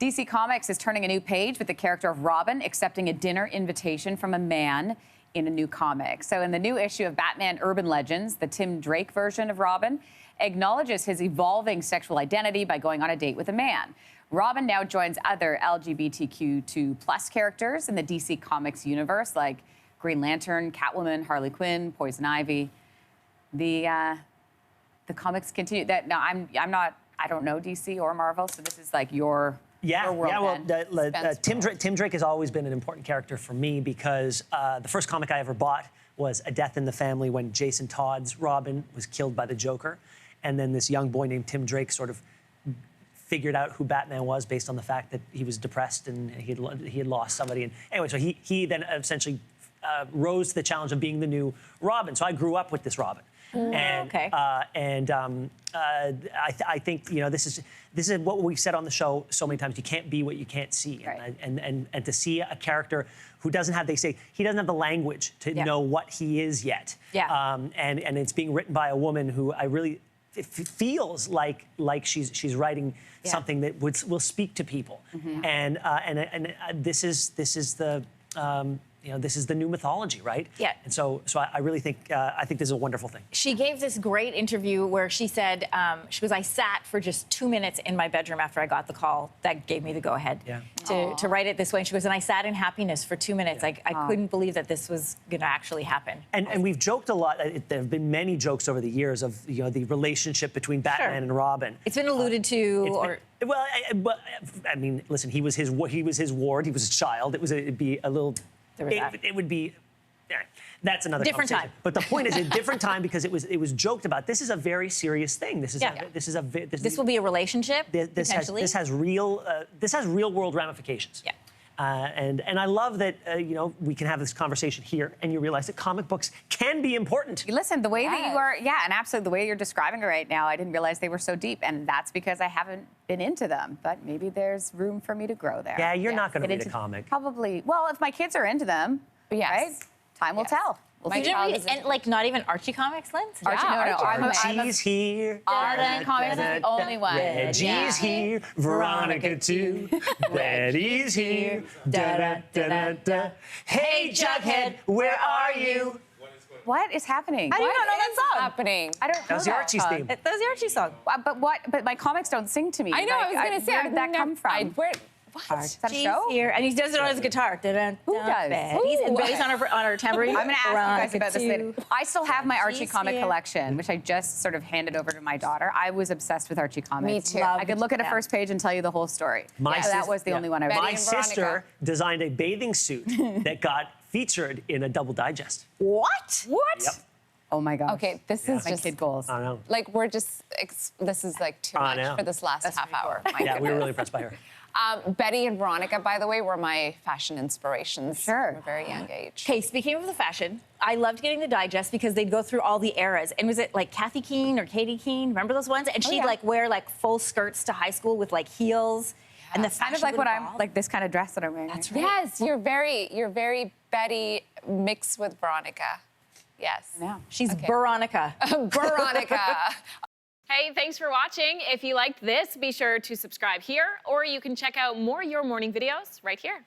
DC Comics is turning a new page with the character of Robin accepting a dinner invitation from a man in a new comic. So in the new issue of Batman Urban Legends, the Tim Drake version of Robin acknowledges his evolving sexual identity by going on a date with a man. Robin now joins other LGBTQ2+ characters in the DC Comics universe, like Green Lantern, Catwoman, Harley Quinn, Poison Ivy. The comics continue. I don't know DC or Marvel, so this is like your world. Tim Drake has always been an important character for me because the first comic I ever bought was A Death in the Family when Jason Todd's Robin was killed by the Joker, and then this young boy named Tim Drake sort of figured out who Batman was based on the fact that he was depressed and he had lost somebody. And anyway, so he then essentially rose to the challenge of being the new Robin. So I grew up with this Robin. And, okay. I think, you know, this is what we've said on the show so many times. You can't be what you can't see. Right. And to see a character who doesn't have, they say, he doesn't have the language to know what he is yet. Yeah. And it's being written by a woman who I really, it feels like she's writing something that will speak to people. Mm-hmm. And this is the you know, this is the new mythology, right? Yeah. And so I really think I think this is a wonderful thing. She gave this great interview where she said, she goes, I sat for just 2 minutes in my bedroom after I got the call that gave me the go-ahead to write it this way. And she goes, and I sat in happiness for 2 minutes. I couldn't believe that this was going to actually happen. And we've joked a lot. There have been many jokes over the years of, you know, the relationship between Batman and Robin. It's been alluded to, well, I mean, listen, he was his ward. He was a child. It'd be a little. It would be. That's another different conversation. time. But the point is a different time because it was joked about. This is a very serious thing. This will be a relationship. This has real world ramifications. Yeah. And I love that you know, we can have this conversation here, and you realize that comic books can be important. Listen, the way that you are, and absolutely, the way you're describing it right now, I didn't realize they were so deep, and that's because I haven't been into them. But maybe there's room for me to grow there. Yeah, you're not going to read a comic. Probably. Well, if my kids are into them, right? Time will tell. And like not even Archie comics, Lindsey? Archie's here. Archie comics is the only one. Reggie's here. Veronica too. Betty's here. Hey, Jughead, where are you? What is happening? I do not know that song. Happening. I don't know that was the Archie's theme. That was the Archie song. But my comics don't sing to me. I know. I was going to say, where did that come from? What? Is that a show? Here, and he does it on his guitar. Who does? And Betty's on her tambourine. I'm going to ask you guys about this later. I still have my Archie comic here. collection, which I just sort of handed over to my daughter. I was obsessed with Archie comics. Me too. I could look at a first page and tell you the whole story. That was the only one I read. My sister designed a bathing suit that got featured in a double digest. What? Yep. Oh my gosh. Okay, this is my just kid goals. I know. like we're just this is like too much for this last half hour. Yeah, we were really impressed by her. Betty and Veronica, by the way, were my fashion inspirations from a very young age. Okay, speaking of the fashion, I loved getting the digest because they'd go through all the eras. And was it like Kathy Keene or Katie Keene? Remember those ones? And she'd like wear like full skirts to high school with like heels. And the kind of like what I'm like this kind of dress that I'm wearing. That's right. Yes, you're very Betty mixed with Veronica. Yes. Yeah. She's Veronica. Veronica. Hey, thanks for watching. If you liked this, be sure to subscribe here, or you can check out more Your Morning videos right here.